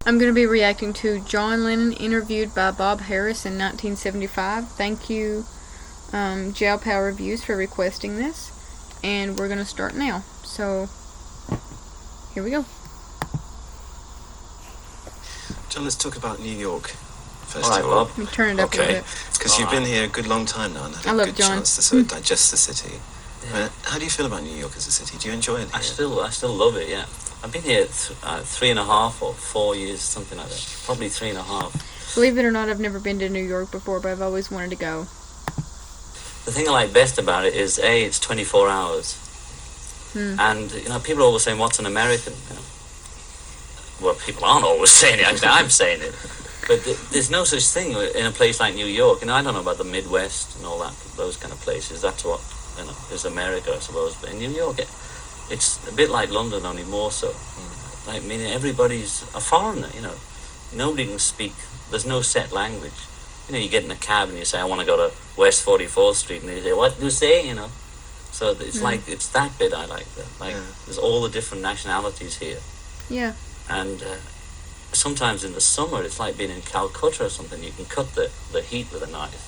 I'm going to be reacting to John Lennon interviewed by Bob Harris in 1975. Thank you, Jail Power Reviews, for requesting this. And we're going to start now. So, here we go. John, let's talk about New York first All right, of all. Bob. Let me turn it up a little bit. Because you've been here a good long time now and had I a love good John. chance to sort of digest the city. Yeah. How do you feel about New York as a city? Do you enjoy it here? I still love it. Yeah, I've been here 3.5 or 4 years, something like that. Probably 3.5. Believe it or not, I've never been to New York before, but I've always wanted to go. The thing I like best about it is it's 24 hours, and people are always saying, "What's an American?" Well, people aren't always saying it. Actually, I'm saying it. But there's no such thing in a place like New York. I don't know about the Midwest and all that, those kind of places. That's what is America, I suppose. But in New York, it's a bit like London, only more so. Like, meaning everybody's a foreigner. Nobody can speak. There's no set language. You get in a cab and you say, "I want to go to West 44th Street," and they say, "What do you say?" So it's like it's that bit I like. There's all the different nationalities here. Yeah. And sometimes in the summer, it's like being in Calcutta or something. You can cut the heat with a knife,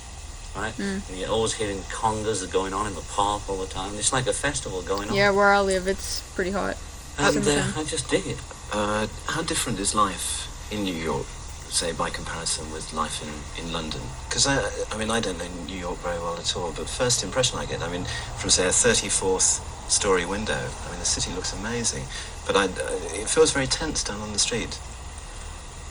right? And you're always hearing congas going on in the park all the time. It's like a festival going on. Yeah, where I live, it's pretty hot. And I just dig it. How different is life in New York, say, by comparison with life in London? Because, I don't know New York very well at all, but first impression I get, from, say, a 34th story window, the city looks amazing, but it feels very tense down on the street.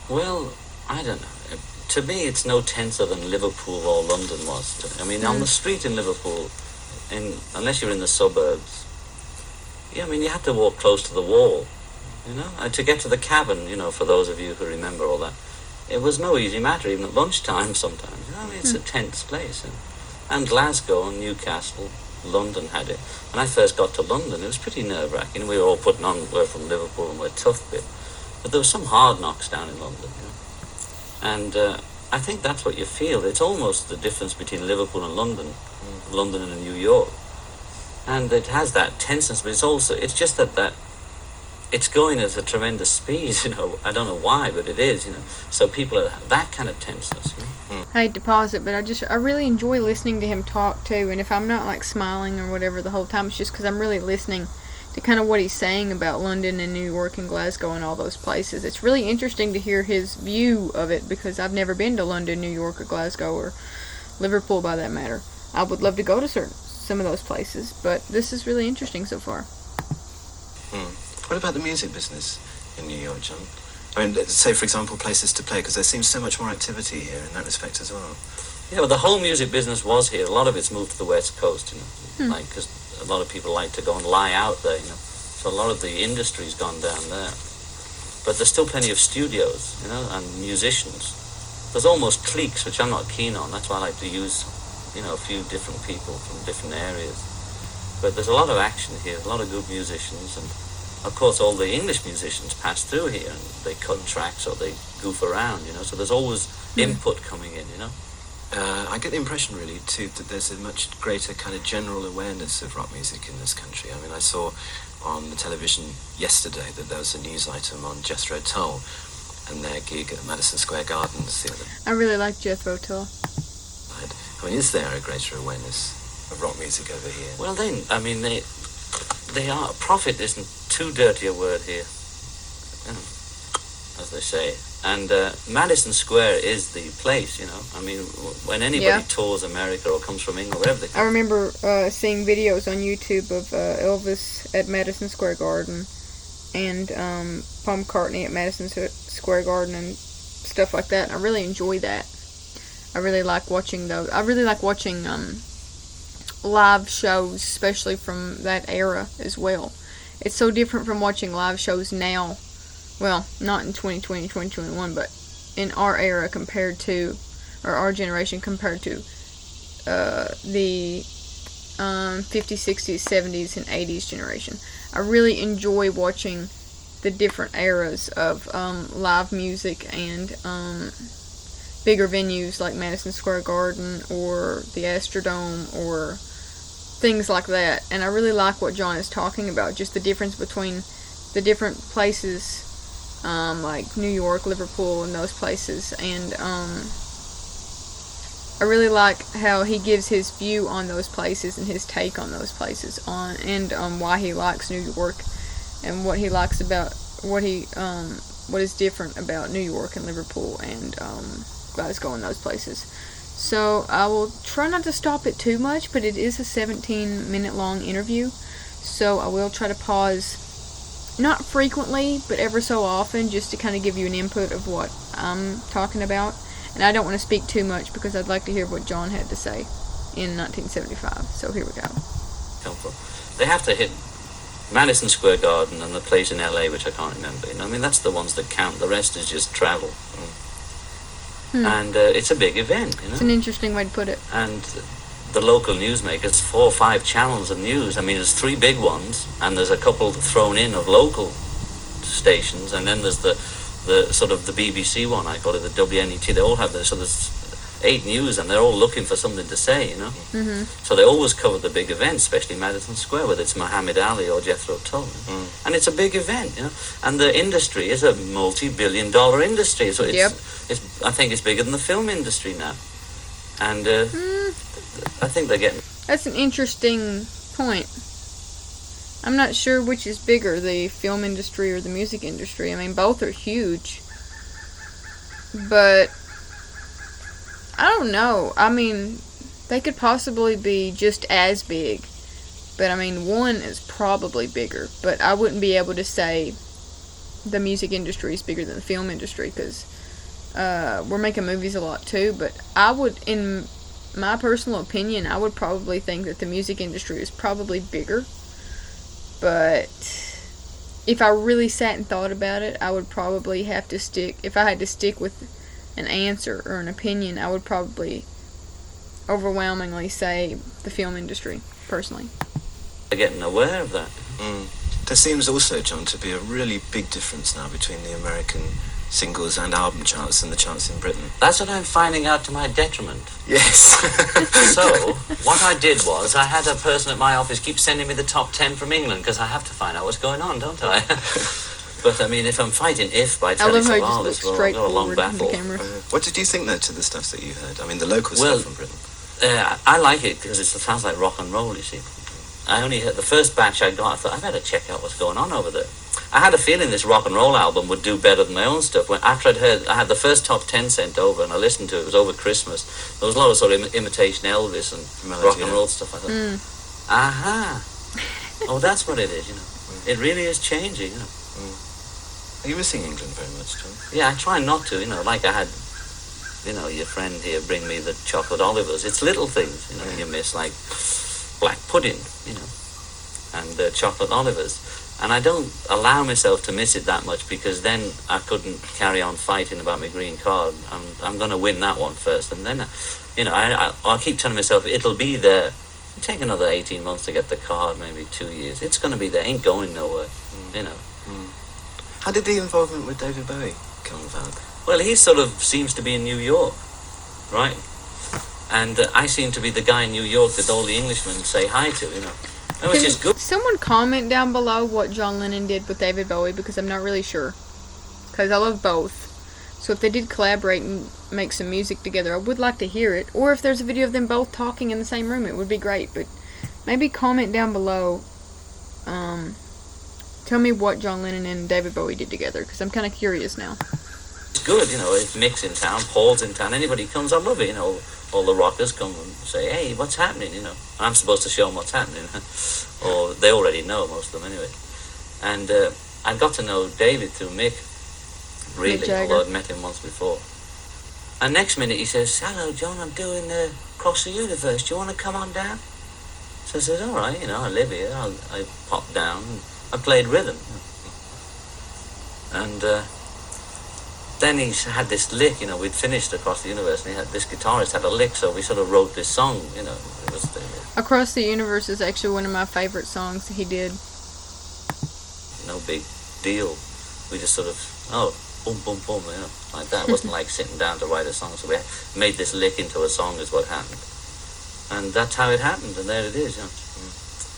Well, I don't know. To me, it's no tenser than Liverpool or London was. On the street in Liverpool, unless you're in the suburbs, you have to walk close to the wall, and to get to the cabin, for those of you who remember all that, it was no easy matter, even at lunchtime sometimes. It's a tense place. And Glasgow and Newcastle, London had it. When I first got to London, it was pretty nerve-wracking. We were all putting on, we're from Liverpool and we're tough bit. But there was some hard knocks down in London, And I think that's what you feel. It's almost the difference between Liverpool and London, London and New York. And it has that tenseness, but it's just that it's going at a tremendous speed, I don't know why, but it is, So people are that kind of tenseness, I hate to pause it, but I really enjoy listening to him talk too. And if I'm not like smiling or whatever the whole time, it's just because I'm really listening to kind of what he's saying about London and New York and Glasgow and all those places. It's really interesting to hear his view of it because I've never been to London, New York, or Glasgow, or Liverpool, by that matter. I would love to go to some of those places, but this is really interesting so far. What about the music business in New York, John? Say, for example, places to play, because there seems so much more activity here in that respect as well. Yeah, well, the whole music business was here. A lot of it's moved to the West Coast, because a lot of people like to go and lie out there, So a lot of the industry's gone down there. But there's still plenty of studios, and musicians. There's almost cliques, which I'm not keen on. That's why I like to use, a few different people from different areas. But there's a lot of action here, a lot of good musicians, and of course all the English musicians pass through here and they cut tracks or they goof around, so there's always input coming in, I get the impression, really, too, that there's a much greater kind of general awareness of rock music in this country. I saw on the television yesterday that there was a news item on Jethro Tull and their gig at Madison Square Gardens the other. I really like Jethro Tull. Is there a greater awareness of rock music over here? Well, then, they are. Profit isn't too dirty a word here, as they say. And Madison Square is the place, when anybody tours America or comes from England, wherever they come. I remember seeing videos on YouTube of Elvis at Madison Square Garden and Paul McCartney at Madison Square Garden and stuff like that. And I really enjoy that. I really like watching those. I really like watching live shows, especially from that era as well. It's so different from watching live shows now. Well, not in 2020, 2021, but in our era compared to, or our generation compared to the 50s, 60s, 70s, and 80s generation. I really enjoy watching the different eras of live music and bigger venues like Madison Square Garden or the Astrodome or things like that. And I really like what John is talking about, just the difference between the different places like New York, Liverpool, and those places. And I really like how he gives his view on those places and his take on those places and why he likes New York and what he likes about what is different about New York and Liverpool and Glasgow and those places. So I will try not to stop it too much, but it is a 17-minute long interview, so I will try to pause, not frequently, but ever so often, just to kind of give you an input of what I'm talking about. And I don't want to speak too much because I'd like to hear what John had to say in 1975. So here we go. Helpful. They have to hit Madison Square Garden and the place in LA, which I can't remember. I mean, that's the ones that count. The rest is just travel. And it's a big event, It's an interesting way to put it. And the local newsmakers, 4 or 5 channels of news. I mean, there's 3 big ones, and there's a couple thrown in of local stations, and then there's the sort of the BBC one, I call it the WNET. They all have this, so there's 8 news, and they're all looking for something to say, So they always cover the big events, especially Madison Square, whether it's Muhammad Ali or Jethro Tull. And it's a big event, And the industry is a multi-billion-dollar industry, so it's I think it's bigger than the film industry now. And I think they're getting... That's an interesting point. I'm not sure which is bigger, the film industry or the music industry. I mean, both are huge. But I don't know. I mean, they could possibly be just as big. But I mean, one is probably bigger. But I wouldn't be able to say the music industry is bigger than the film industry because we're making movies a lot too. But I would, in my personal opinion, I would probably think that the music industry is probably bigger. But if I really sat and thought about it, I would probably have to stick, if I had to stick with an answer or an opinion, I would probably overwhelmingly say the film industry, personally. They're getting aware of that. There seems also, John, to be a really big difference now between the American singles and album charts and the charts in Britain. That's what I'm finding out to my detriment. Yes. So, what I did was, I had a person at my office keep sending me the top 10 from England, because I have to find out what's going on, don't I? But, I mean, if I'm fighting by telling Saval, it's a long battle. What did you think, though, to the stuff that you heard? I mean, the local stuff from Britain. I like it, because it sounds like rock and roll, you see. I only heard the first batch I got, I thought, I better check out what's going on over there. I had a feeling this rock and roll album would do better than my own stuff. After I had the first top 10 sent over, and I listened to it. It was over Christmas. There was a lot of sort of imitation Elvis and rock and roll stuff. I thought, oh, that's what it is, It really is changing, Are you missing England very much, John? Yeah, I try not to, like I had, your friend here bring me the chocolate Olivers. It's little things, you miss, like black pudding, and chocolate Olivers. And I don't allow myself to miss it that much, because then I couldn't carry on fighting about my green card. I'm going to win that one first, and then, I'll keep telling myself it'll be there. It'll take another 18 months to get the card, maybe 2 years. It's going to be there. Ain't going nowhere, How did the involvement with David Bowie come about? Well, he sort of seems to be in New York, right? And I seem to be the guy in New York that all the Englishmen say hi to, Which is good. Someone comment down below what John Lennon did with David Bowie, because I'm not really sure. Because I love both. So if they did collaborate and make some music together, I would like to hear it. Or if there's a video of them both talking in the same room, it would be great. But maybe comment down below. Tell me what John Lennon and David Bowie did together, because I'm kind of curious now. It's good, if Mick's in town, Paul's in town, anybody comes, I love it, all the rockers come and say, hey, what's happening, I'm supposed to show them what's happening, or they already know, most of them anyway. And I got to know David through Mick, really, although I'd met him once before. And next minute he says, hello John, I'm doing Across the Universe, do you want to come on down? So I said, all right, I live here, I popped down, and I played rhythm. And then he had this lick, we'd finished Across the Universe, and this guitarist had a lick, so we sort of wrote this song, It was Across the Universe is actually one of my favorite songs he did. No big deal. We just sort of, boom, boom, boom, like that. It wasn't like sitting down to write a song, so we made this lick into a song is what happened. And that's how it happened, and there it is,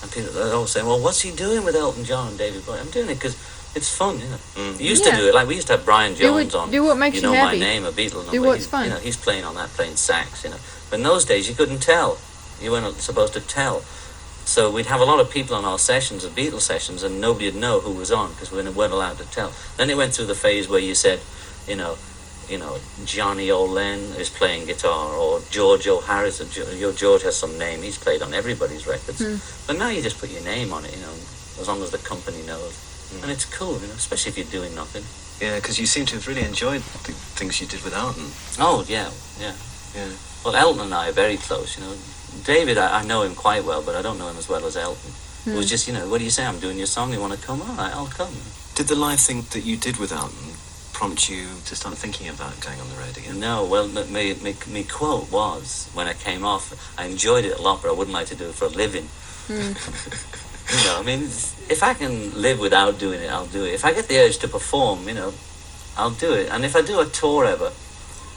And people are always saying, well, what's he doing with Elton John and David Bowie? I'm doing it because It's fun, you know. Mm. You used to do it, like we used to have Brian Jones on. Do what makes you know you happy. My Name, a Beatle number. Do what's fun. You know, he's playing on that, playing sax, you know. But in those days, you couldn't tell. You weren't supposed to tell. So we'd have a lot of people on our sessions, the Beatles sessions, and nobody would know who was on because we weren't allowed to tell. Then it went through the phase where you said, you know, Johnny O'Len is playing guitar, or George O'Harris. George has some name. He's played on everybody's records. But now you just put your name on it, you know, as long as the company knows. And it's cool, you know, especially if you're doing nothing. Yeah, because you seem to have really enjoyed the things you did with Elton. Oh, yeah. Well, Elton and I are very close, you know. David, I know him quite well, but I don't know him as well as Elton. It was just, you know, what do you say? I'm doing your song. You want to come? All right, I'll come. Did the live thing that you did with Elton prompt you to start thinking about going on the road again? No, well, my quote was, when I came off, I enjoyed it a lot, but I wouldn't like to do it for a living. You know, I mean, if I can live without doing it, I'll do it. If I get the urge to perform, you know, I'll do it. And if I do a tour ever,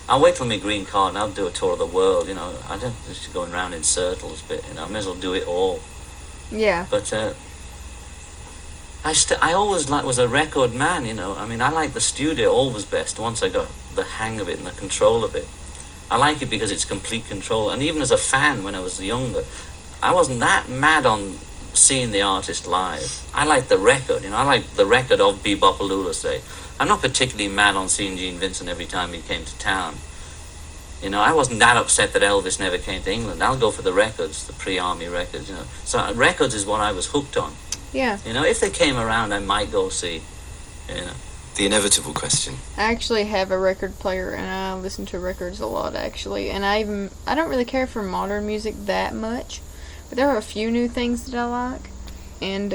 I'll wait for my green card and I'll do a tour of the world, you know. I don't just going around in circles, but, you know, I may as well do it all. Yeah. But I always was a record man, you know. I mean, I like the studio always best once I got the hang of it and the control of it. I like it because it's complete control. And even as a fan when I was younger, I wasn't that mad on seeing the artist live. I like the record, you know. I like the record of Bebopalula, say. I'm not particularly mad on seeing Gene Vincent every time he came to town. You know, I wasn't that upset that Elvis never came to England. I'll go for the records, the pre-army records, you know. So records is what I was hooked on. Yeah. You know, if they came around, I might go see, you know. The inevitable question. I actually have a record player, and I listen to records a lot, actually. And I don't really care for modern music that much, but there are a few new things that I like. And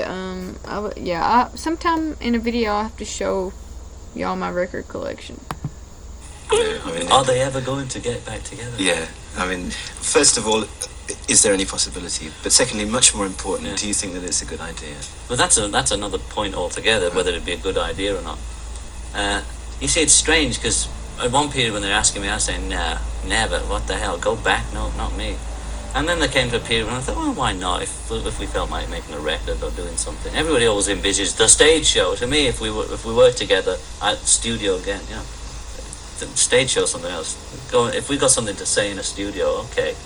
sometime in a video I'll have to show y'all my record collection. Yeah, I mean, are they ever going to get back together? Yeah, I mean, first of all, is there any possibility? But secondly, much more important, do you think that it's a good idea? Well, that's another point altogether, whether it'd be a good idea or not. You see, it's strange, because at one period when they're asking me, I was saying, nah, never, what the hell, go back, no, not me. And then there came to a period when I thought, well, why not, if we felt like making a record or doing something. Everybody always envisages the stage show. To me, if we were together at studio again, you know, the stage show, something else. If we got something to say in a studio, okay.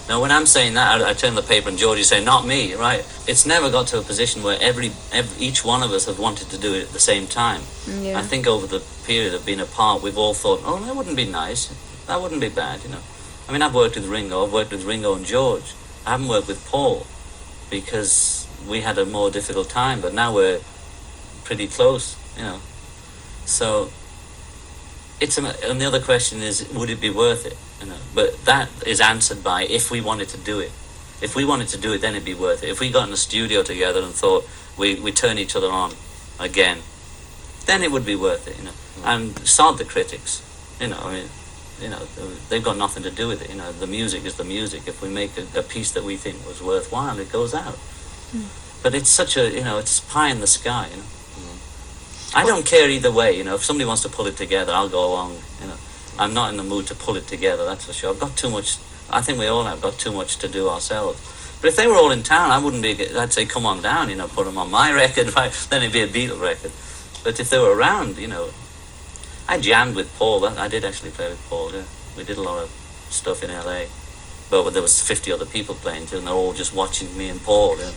Now, when I'm saying that, I turn the paper and Georgie say, not me, right? It's never got to a position where each one of us have wanted to do it at the same time. Yeah. I think over the period of being apart, we've all thought, oh, that wouldn't be nice. That wouldn't be bad, you know. I mean, I've worked with Ringo and George. I haven't worked with Paul because we had a more difficult time, but now we're pretty close, you know. So, and the other question is, would it be worth it? You know, but that is answered by if we wanted to do it. If we wanted to do it, then it'd be worth it. If we got in the studio together and thought we turn each other on again, then it would be worth it, you know. And sod the critics, you know. I mean, you know, they've got nothing to do with it. You know, the music is the music. If we make a piece that we think was worthwhile, it goes out. But it's such a, you know, it's pie in the sky, you know. I don't care either way, you know. If somebody wants to pull it together, I'll go along, you know. I'm not in the mood to pull it together, that's for sure. I've got too much, I think we all have got too much to do ourselves. But if they were all in town, I'd say, come on down, you know, put them on my record, right? Then it'd be a Beatle record. But if they were around, you know, I jammed with Paul. I did actually play with Paul, yeah. We did a lot of stuff in LA. But there was 50 other people playing too, and they're all just watching me and Paul, yeah.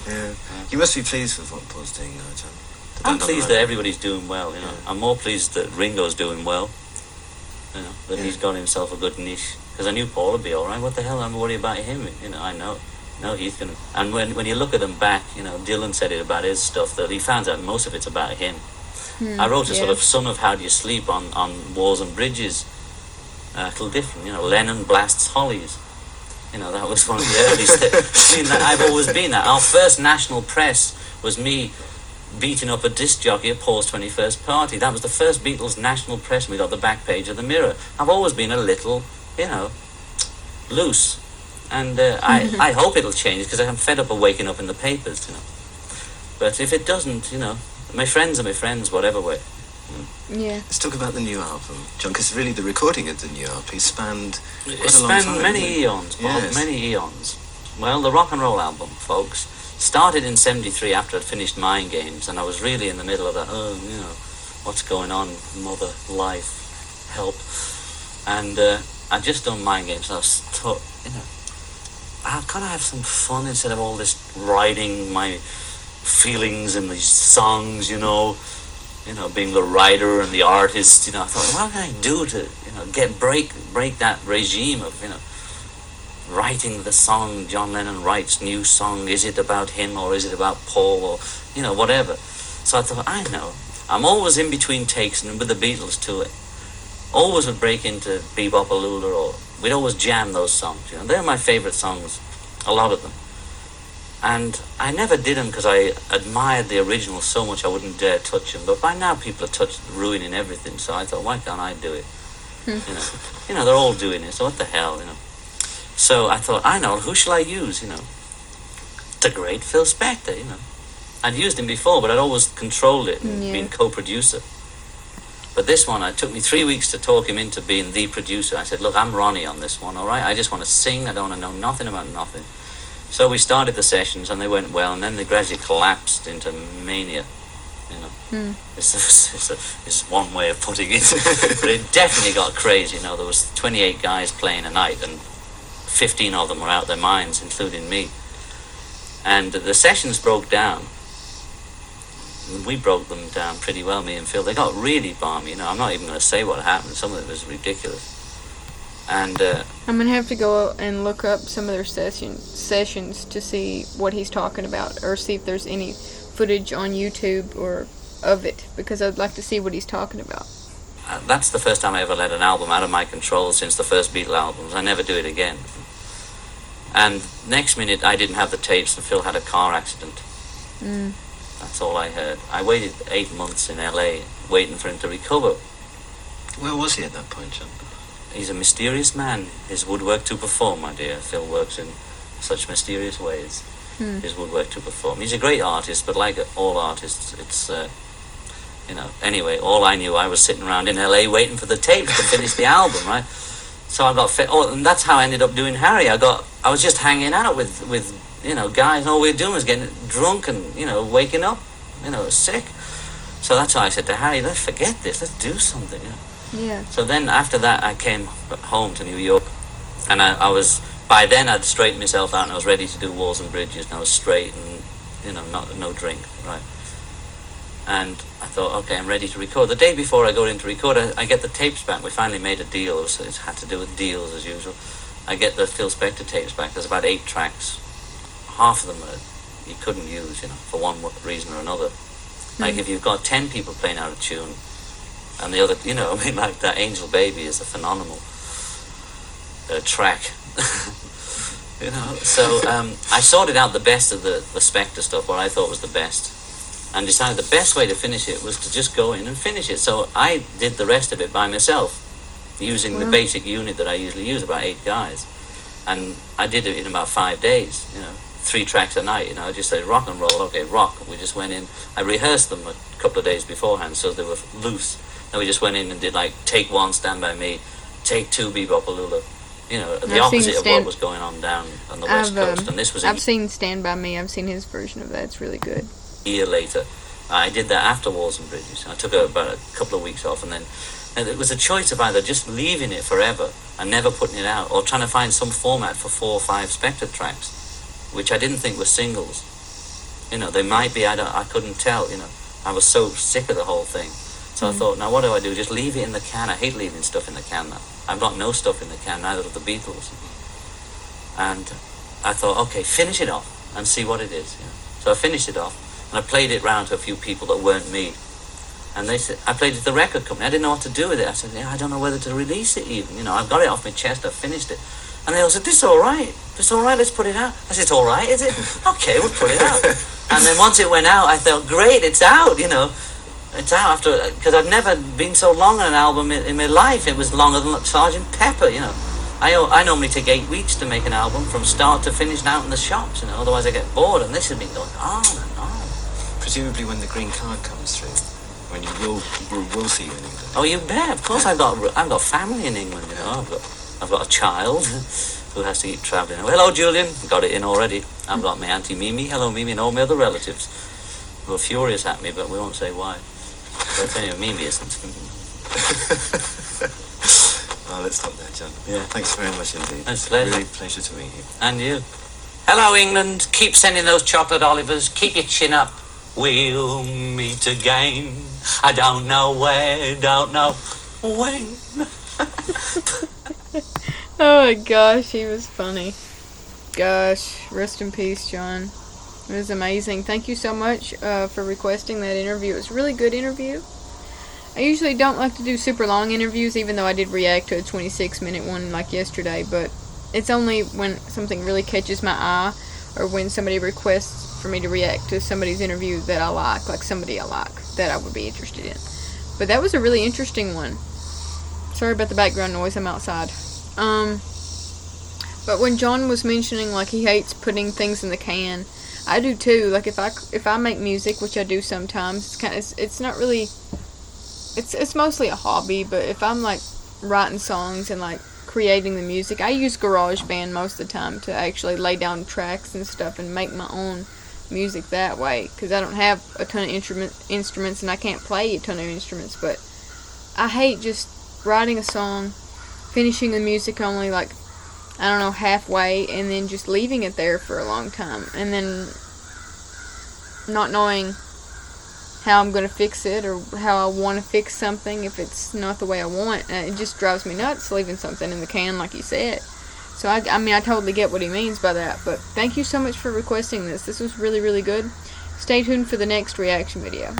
Yeah. You must be pleased with what Paul's doing now, John. I'm pleased that everybody's doing well, you know. Yeah. I'm more pleased that Ringo's doing well, you know, that he's got himself a good niche. Because I knew Paul would be all right. What the hell? I'm worried about him, you know. I know. No, he's going to... And when you look at them back, you know, Dylan said it about his stuff, that he found out most of it's about him. I wrote a sort of Son of How Do You Sleep on Walls and Bridges. A little different, you know. Lennon blasts Hollies. You know, that was one of the early steps. I mean, I've always been that. Our first national press was me beating up a disc jockey at Paul's 21st party. That was the first Beatles national press, and we got the back page of the Mirror. I've always been a little, you know, loose. And I hope it'll change, because I'm fed up of waking up in the papers, you know. But if it doesn't, you know, my friends are my friends, whatever way. Yeah. Let's talk about the new album, John, because really the recording of the new LP spanned quite it a long time. Spanned many eons, Bob, yes. Many eons. Well, the rock and roll album, folks, started in 73 after I'd finished Mind Games, and I was really in the middle of that, what's going on, mother, life, help. And I'd just done Mind Games, and I was thought, I've got to have some fun instead of all this writing my feelings in these songs, being the writer and the artist. I thought, what can I do to break that regime of writing the song John Lennon writes, new song, is it about him or is it about Paul or whatever. So I thought, I know, I'm always in between takes, and with the Beatles too, always would break into Bebop Alula, or we'd always jam those songs. They're my favorite songs, a lot of them. And I never did them because I admired the original so much I wouldn't dare touch them. But by now people are ruining everything, so I thought, why can't I do it? They're all doing it, so what the hell, So I thought, I know, who shall I use, The great Phil Spector, I'd used him before, but I'd always controlled it and been co-producer. But this one, it took me 3 weeks to talk him into being the producer. I said, look, I'm Ronnie on this one, all right? I just want to sing. I don't want to know nothing about nothing. So we started the sessions, and they went well, and then they gradually collapsed into mania. It's one way of putting it. But it definitely got crazy. There was 28 guys playing a night, and 15 of them were out their minds, including me. And the sessions broke down. We broke them down pretty well, me and Phil. They got really balmy, I'm not even going to say what happened. Some of it was ridiculous. And I'm going to have to go and look up some of their sessions to see what he's talking about, or see if there's any footage on YouTube or of it, because I'd like to see what he's talking about. That's the first time I ever let an album out of my control since the first Beatle albums. I never do it again. And next minute, I didn't have the tapes, and Phil had a car accident. That's all I heard. I waited 8 months in LA, waiting for him to recover. Where was he at that point, John? He's a mysterious man. His woodwork to perform, my dear. Phil works in such mysterious ways. His woodwork to perform. He's a great artist, but like all artists, it's, anyway, all I knew, I was sitting around in LA waiting for the tapes to finish the album, right? So I got and that's how I ended up doing Harry. I was just hanging out with guys, and all we were doing was getting drunk and, waking up, sick. So that's why I said to Harry, let's forget this, let's do something, Yeah. So then after that, I came home to New York, and I was, by then I'd straightened myself out, and I was ready to do Walls and Bridges, and I was straight and, no drink, right? And I thought, okay, I'm ready to record. The day before I go in to record, I get the tapes back. We finally made a deal, so it had to do with deals as usual. I get the Phil Spector tapes back. There's about 8 tracks. Half of them you couldn't use, for one reason or another. Like if you've got 10 people playing out of tune, and the other, like that Angel Baby is a phenomenal track. So I sorted out the best of the Spector stuff, what I thought was the best, and decided the best way to finish it was to just go in and finish it. So I did the rest of it by myself, using the basic unit that I usually use, about 8 guys. And I did it in about 5 days, 3 tracks a night, I just said rock and roll, okay, rock. We just went in, I rehearsed them a couple of days beforehand so they were loose. Then we just went in and did like take 1, Stand By Me, take 2, Bebop Alula. The opposite of what was going on down on the West Coast. And this was I've seen Stand By Me, I've seen his version of that, it's really good. A year later. I did that after Walls and Bridges. I took about a couple of weeks off, and it was a choice of either just leaving it forever and never putting it out, or trying to find some format for 4 or 5 Spector tracks, which I didn't think were singles. They might be, I couldn't tell, I was so sick of the whole thing. So I thought, now what do I do? Just leave it in the can. I hate leaving stuff in the can now. I've got no stuff in the can, neither of the Beatles. And I thought, okay, finish it off and see what it is. So I finished it off, and I played it round to a few people that weren't me. And they said, I played it to the record company. I didn't know what to do with it. I said, I don't know whether to release it even. I've got it off my chest. I've finished it. And they all said, this is all right. It's all right, let's put it out. I said, it's all right, is it? Okay, we'll put it out. And then once it went out, I thought, great, it's out, It's out after, because I've never been so long on an album in my life. It was longer than Sgt. Pepper, I normally take 8 weeks to make an album from start to finish and out in the shops, otherwise I get bored, and this has been going on and on. Presumably when the green card comes through, when you will see you in England. Oh, you bet. Of course, I've got family in England. I've got a child. who has to keep travelling. Hello, Julian. Got it in already. I've got my Auntie Mimi. Hello, Mimi, and all my other relatives who are furious at me, but we won't say why. But anyway, Mimi isn't. Well, let's stop there, John. Yeah. Thanks very much indeed. It's a pleasure. Really pleasure to meet you. And you. Hello, England. Keep sending those chocolate Olivers. Keep your chin up. We'll meet again. I don't know where, don't know when. Oh my gosh, he was funny. Gosh, rest in peace, John. It was amazing. Thank you so much for requesting that interview. It was a really good interview. I usually don't like to do super long interviews, even though I did react to a 26-minute one like yesterday, but it's only when something really catches my eye or when somebody requests for me to react to somebody's interview that I like somebody I like, that I would be interested in. But that was a really interesting one. Sorry about the background noise, I'm outside. But when John was mentioning like he hates putting things in the can, I do too. Like if I make music, which I do sometimes, it's not really, it's mostly a hobby. But if I'm like writing songs and like creating the music, I use GarageBand most of the time to actually lay down tracks and stuff and make my own music that way, because I don't have a ton of instruments and I can't play a ton of instruments. But I hate just writing a song, finishing the music only like, I don't know, halfway, and then just leaving it there for a long time, and then not knowing how I'm going to fix it or how I want to fix something if it's not the way I want. And it just drives me nuts leaving something in the can like you said. So I mean, I totally get what he means by that. But thank you so much for requesting this. This was really, really good. Stay tuned for the next reaction video.